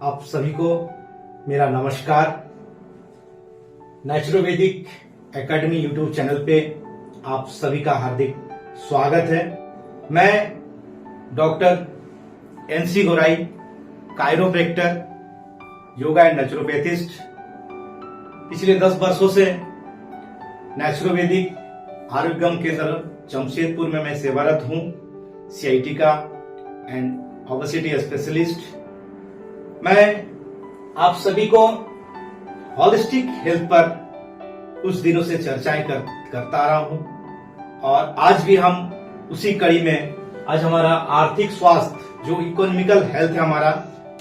आप सभी को मेरा नमस्कार। नेचुरोवैदिक एकेडमी यूट्यूब चैनल पे आप सभी का हार्दिक स्वागत है। मैं doctor NC Gorai, chiropractor, yoga and naturopathist, पिछले 10 वर्षों से नेचुरोवैदिक आरोग्यम केंद्र जमशेदपुर में मैं सेवारत हूं, सीआईटी का एंड ओबेसिटी स्पेशलिस्ट। मैं आप सभी को होलिस्टिक हेल्थ पर कुछ दिनों से चर्चाएं करता रहा हूं और आज भी हम उसी कड़ी में आज हमारा आर्थिक स्वास्थ्य जो इकोनॉमिकल हेल्थ है हमारा,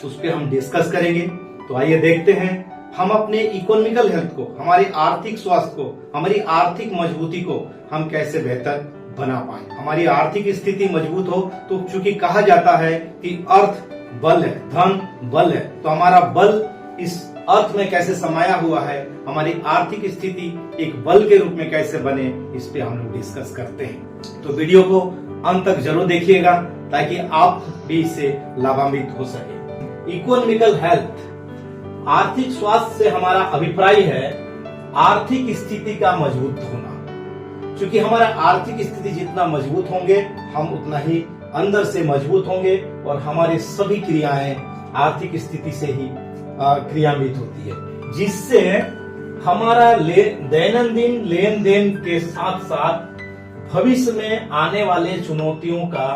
उस पर हम डिस्कस करेंगे। तो आइए देखते हैं हम अपने इकोनॉमिकल हेल्थ को, हमारे आर्थिक स्वास्थ्य को, हमारी आर्थिक मजबूती को हम कैसे बेहतर बना पाए। हमारी आर्थिक स्थिति मजबूत हो तो चूंकि कहा जाता है कि अर्थ बल है, धन बल है, तो हमारा बल इस अर्थ में कैसे समाया हुआ है, हमारी आर्थिक स्थिति एक बल के रूप में कैसे बने, इस पे हम लोग डिस्कस करते हैं। तो वीडियो को अंत तक जरूर देखिएगा ताकि आप भी इससे लाभान्वित हो सके। इकोनॉमिकल हेल्थ, आर्थिक स्वास्थ्य से हमारा अभिप्राय है आर्थिक स्थिति का मजबूत होना। क्योंकि हमारा आर्थिक स्थिति जितना मजबूत होंगे हम उतना ही अंदर से मजबूत होंगे और हमारी सभी क्रियाएं आर्थिक स्थिति से ही क्रियान्वित होती है, जिससे हमारा दैनंदिन लेन देन के साथ साथ भविष्य में आने वाले चुनौतियों का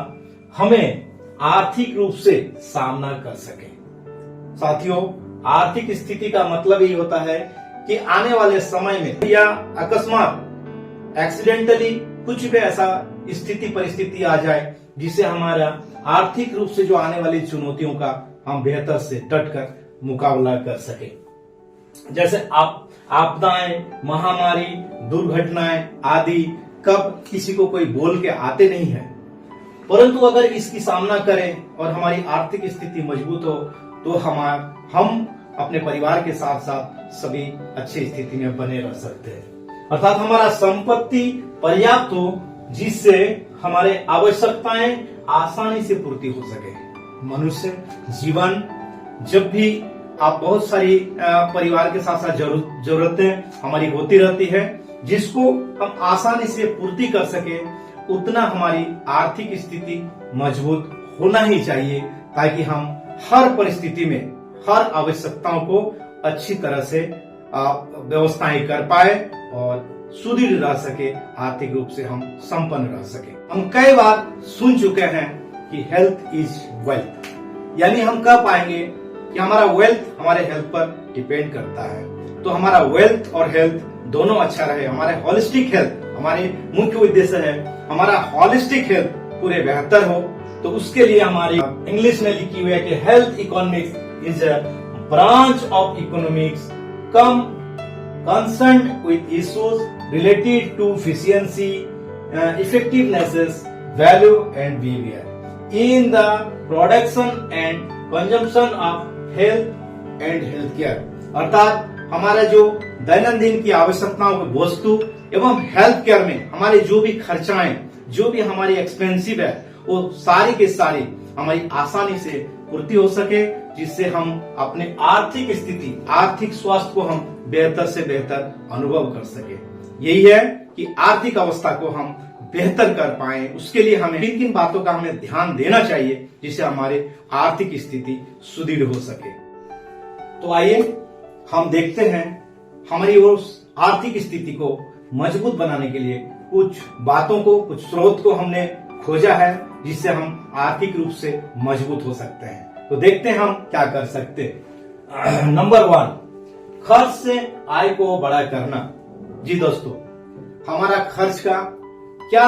हमें आर्थिक रूप से सामना कर सके। साथियों, आर्थिक स्थिति का मतलब ही होता है कि आने वाले समय में या अकस्मात एक्सीडेंटली कुछ भी ऐसा स्थिति परिस्थिति आ जाए जिसे हमारा आर्थिक रूप से जो आने वाली चुनौतियों का हम बेहतर से डट कर मुकाबला कर सके। जैसे आपदाएं, महामारी, दुर्घटनाएं आदि कब किसी को कोई बोल के आते नहीं है, परंतु अगर इसकी सामना करें और हमारी आर्थिक स्थिति मजबूत हो तो हम अपने परिवार के साथ साथ सभी अच्छी स्थिति में बने रह सकते हैं। अर्थात हमारा संपत्ति पर्याप्त हो जिससे हमारे आवश्यकताएं आसानी से पूर्ति हो सके। मनुष्य जीवन जब भी आप बहुत सारी परिवार के साथ साथ जरूरतें हमारी होती रहती है, जिसको हम आसानी से पूर्ति कर सके, उतना हमारी आर्थिक स्थिति मजबूत होना ही चाहिए ताकि हम हर परिस्थिति में हर आवश्यकताओं को अच्छी तरह से व्यवस्थाएं कर पाए और सुदृढ़ रह सके, आर्थिक रूप से हम संपन्न रह सके। हम कई बार सुन चुके हैं कि हेल्थ इज वेल्थ, यानी हम कह पाएंगे कि हमारा वेल्थ हमारे हेल्थ पर डिपेंड करता है। तो हमारा वेल्थ और हेल्थ दोनों अच्छा रहे, हमारे होलिस्टिक हेल्थ, हमारे मुख्य उद्देश्य है हमारा होलिस्टिक हेल्थ पूरे बेहतर हो। तो उसके लिए हमारी इंग्लिश में लिखी हुई है कि health economics is a branch of economics concerned with issues related to efficiency, effectiveness, value and behavior in the production and consumption of health and healthcare। अर्थात हमारा जो दैनंदिन की आवश्यकताओं की वस्तु एवं हेल्थ केयर में हमारे जो भी खर्चाएं, जो भी हमारी एक्सपेंसिव है, वो सारी के सारी हमारी आसानी से पूर्ति हो सके, जिससे हम अपने आर्थिक स्थिति, आर्थिक स्वास्थ्य को हम बेहतर से बेहतर अनुभव कर सके। यही है कि आर्थिक अवस्था को हम बेहतर कर पाए। उसके लिए हमें किन किन बातों का हमें ध्यान देना चाहिए जिससे हमारे आर्थिक स्थिति सुदृढ़ हो सके। तो आइए हम देखते हैं हमारी उस आर्थिक स्थिति को मजबूत बनाने के लिए कुछ बातों को, कुछ स्रोत को हमने खोजा है जिससे हम आर्थिक रूप से मजबूत हो सकते हैं। तो देखते हैं हम क्या कर सकते हैं। नंबर 1, खर्च से आय को बड़ा करना। जी दोस्तों, हमारा खर्च का क्या,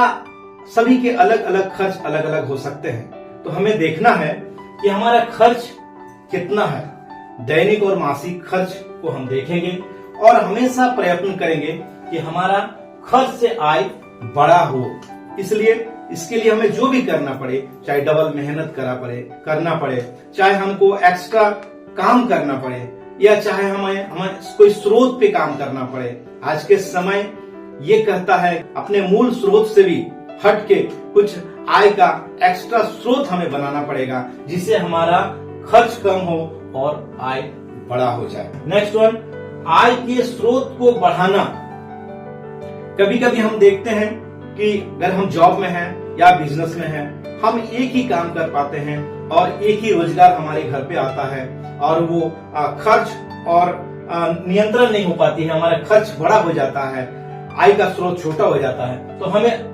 सभी के अलग अलग खर्च अलग अलग हो सकते हैं। तो हमें देखना है कि हमारा खर्च कितना है। दैनिक और मासिक खर्च को हम देखेंगे और हमेशा प्रयत्न करेंगे कि हमारा खर्च से आय बड़ा हो। इसलिए इसके लिए हमें जो भी करना पड़े, चाहे डबल मेहनत करना पड़े, चाहे हमको एक्स्ट्रा काम करना पड़े, या चाहे हमें कोई स्रोत पे काम करना पड़े। आज के समय ये कहता है अपने मूल स्रोत से भी हट के कुछ आय का एक्स्ट्रा स्रोत हमें बनाना पड़ेगा, जिससे हमारा खर्च कम हो और आय बड़ा हो जाए। नेक्स्ट वन, आय के स्रोत को बढ़ाना। कभी कभी हम देखते हैं कि अगर हम जॉब में हैं या बिजनेस में हैं, हम एक ही काम कर पाते हैं और एक ही रोजगार हमारे घर पे आता है और वो खर्च और नियंत्रण नहीं हो पाती है, हमारा खर्च बड़ा हो जाता है, आय का स्रोत छोटा हो जाता है। तो हमें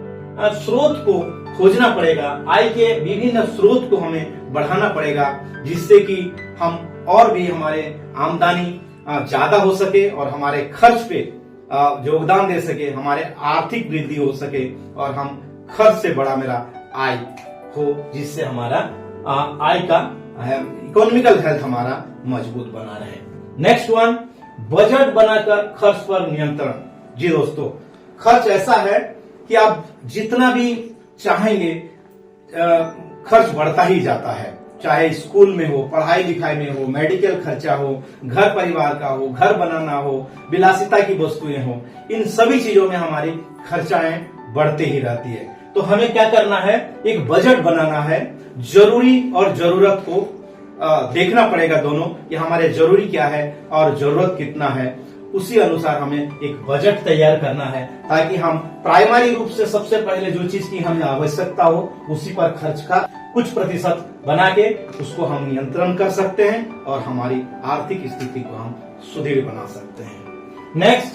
स्रोत को खोजना पड़ेगा, आय के विभिन्न स्रोत को हमें बढ़ाना पड़ेगा, जिससे कि हम और भी हमारे आमदनी ज्यादा हो सके और हमारे खर्च पे योगदान दे सके, हमारे आर्थिक वृद्धि हो सके और हम खर्च से बड़ा मेरा आय हो, जिससे हमारा आय का इकोनॉमिकल हेल्थ हमारा मजबूत बना रहे। नेक्स्ट वन, बजट बनाकर खर्च पर नियंत्रण। जी दोस्तों, खर्च ऐसा है कि आप जितना भी चाहेंगे खर्च बढ़ता ही जाता है, चाहे स्कूल में हो, पढ़ाई लिखाई में हो, मेडिकल खर्चा हो, घर परिवार का हो, घर बनाना हो, विलासिता की वस्तुएं हो, इन सभी चीजों में हमारी खर्चाएं बढ़ते ही रहती है। तो हमें क्या करना है, एक बजट बनाना है, जरूरी और जरूरत को देखना पड़ेगा दोनों, कि हमारे जरूरी क्या है और जरूरत कितना है, उसी अनुसार हमें एक बजट तैयार करना है, ताकि हम प्राइमरी रूप से सबसे पहले जो चीज की हमें आवश्यकता हो उसी पर खर्च का कुछ प्रतिशत बना के उसको हम नियंत्रण कर सकते हैं और हमारी आर्थिक स्थिति को हम सुदृढ़ बना सकते हैं। नेक्स्ट,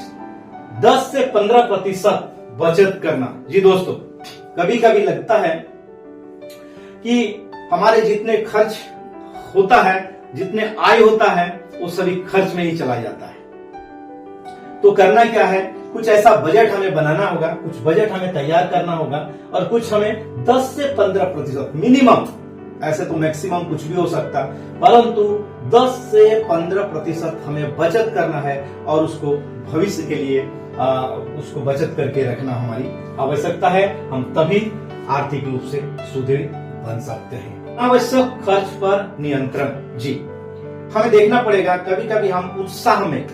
10 से 15% बचत करना। जी दोस्तों, कभी कभी लगता है कि हमारे जितने खर्च होता है, जितने आय होता है, वो सभी खर्च में ही चला जाता है। तो करना क्या है, कुछ ऐसा बजट हमें बनाना होगा, कुछ बजट हमें तैयार करना होगा और कुछ हमें 10 से 15% मिनिमम, ऐसे तो मैक्सिमम कुछ भी हो सकता, परंतु 10 से 15% हमें बचत करना है और उसको भविष्य के लिए उसको बचत करके रखना हमारी आवश्यकता है। हम तभी आर्थिक रूप से सुदृढ़ बन सकते हैं। अनावश्यक खर्च पर नियंत्रण। जी, हमें देखना पड़ेगा, कभी कभी हम उत्साह में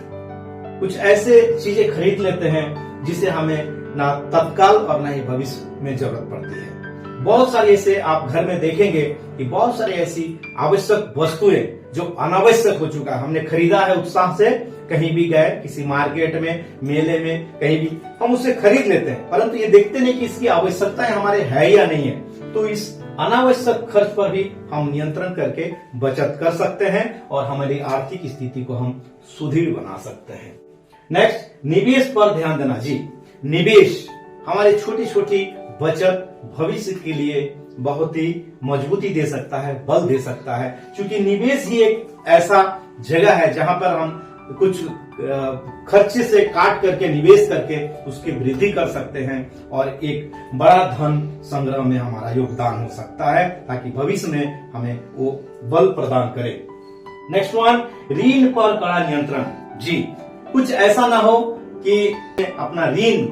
कुछ ऐसे चीजें खरीद लेते हैं जिसे हमें ना तत्काल और ना ही भविष्य में जरूरत पड़ती है। बहुत सारी ऐसे आप घर में देखेंगे कि बहुत सारी ऐसी आवश्यक वस्तुएं जो अनावश्यक हो चुका है, हमने खरीदा है उत्साह से, कहीं भी गए, किसी मार्केट में, मेले में, कहीं भी हम उसे खरीद लेते हैं, परंतु ये देखते नहीं कि इसकी आवश्यकताएं हमारे है या नहीं है। तो इस अनावश्यक खर्च पर भी हम नियंत्रण करके बचत कर सकते हैं और हमारी आर्थिक स्थिति को हम सुदृढ़ बना सकते हैं। नेक्स्ट, निवेश पर ध्यान देना। जी, निवेश हमारी छोटी छोटी बचत भविष्य के लिए बहुत ही मजबूती दे सकता है, बल दे सकता है, क्योंकि निवेश ही एक ऐसा जगह है जहां पर हम कुछ खर्चे से काट करके निवेश करके उसकी वृद्धि कर सकते हैं और एक बड़ा धन संग्रह में हमारा योगदान हो सकता है, ताकि भविष्य में हमें वो बल प्रदान करे। नेक्स्ट वन, ऋण पर कड़ा नियंत्रण। जी, कुछ ऐसा ना हो कि अपना ऋण,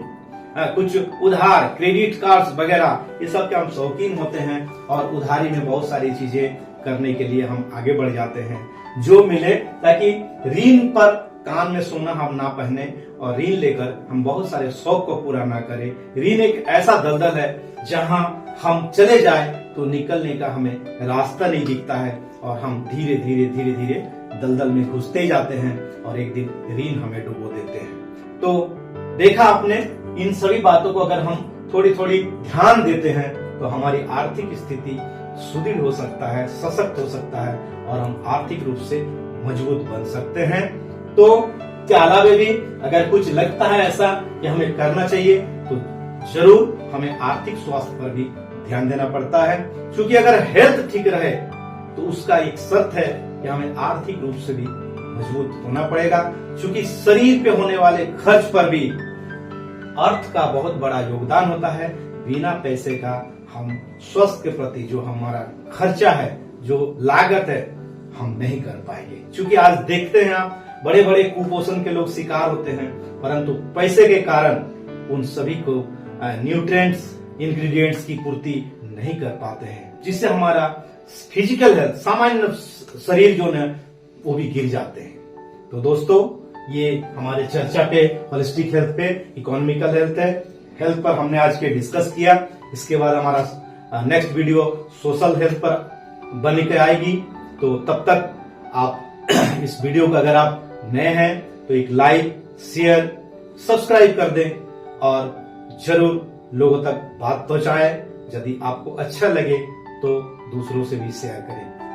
कुछ उधार, क्रेडिट कार्ड्स वगैरह, ये सब के हम शौकीन होते हैं और उधारी में बहुत सारी चीजें करने के लिए हम आगे बढ़ जाते हैं, जो मिले, ताकि ऋण पर कान में सोना हम ना पहने और ऋण लेकर हम बहुत सारे शौक को पूरा ना करें। ऋण एक ऐसा दलदल है जहां हम चले जाए तो निकलने का हमें रास्ता नहीं दिखता है और हम धीरे धीरे धीरे धीरे दलदल में घुसते जाते हैं और एक दिन ऋण हमें डुबो देते हैं। तो देखा आपने, इन सभी बातों को अगर हम थोड़ी थोड़ी ध्यान देते हैं तो हमारी आर्थिक स्थिति सुदृढ़ हो सकता है, सशक्त हो सकता है और हम आर्थिक रूप से मजबूत बन सकते हैं। तो के अलावे भी अगर कुछ लगता है ऐसा कि हमें करना चाहिए तो जरूर हमें आर्थिक स्वास्थ्य पर भी ध्यान देना पड़ता है, क्योंकि अगर हेल्थ ठीक रहे तो उसका एक शर्त है कि हमें आर्थिक रूप से भी मजबूत होना पड़ेगा, क्योंकि शरीर पे होने वाले खर्च पर भी अर्थ का बहुत बड़ा योगदान होता है। बिना पैसे का हम स्वास्थ्य के प्रति जो हमारा खर्चा है, जो लागत है, हम नहीं कर पाएंगे। क्योंकि आज देखते हैं आप, बड़े बड़े कुपोषण के लोग शिकार होते हैं, परंतु पैसे के कारण उन सभी को न्यूट्रिएंट्स, इंग्रेडिएंट्स की पूर्ति नहीं कर पाते हैं, जिससे हमारा फिजिकल हेल्थ, सामान्य शरीर जो है वो भी गिर जाते हैं। तो दोस्तों, ये हमारे चर्चा पे होलिस्टिक हेल्थ पे, इकोनॉमिकल हेल्थ है, हेल्थ पर हमने आज के डिस्कस किया। इसके बाद हमारा नेक्स्ट वीडियो सोशल हेल्थ पर बन के आएगी। तो तब तक आप इस वीडियो को अगर आप नए हैं तो एक लाइक, शेयर, सब्सक्राइब कर दें और जरूर लोगों तक बात पहुंचाएं। यदि आपको अच्छा लगे तो दूसरों से भी शेयर करें।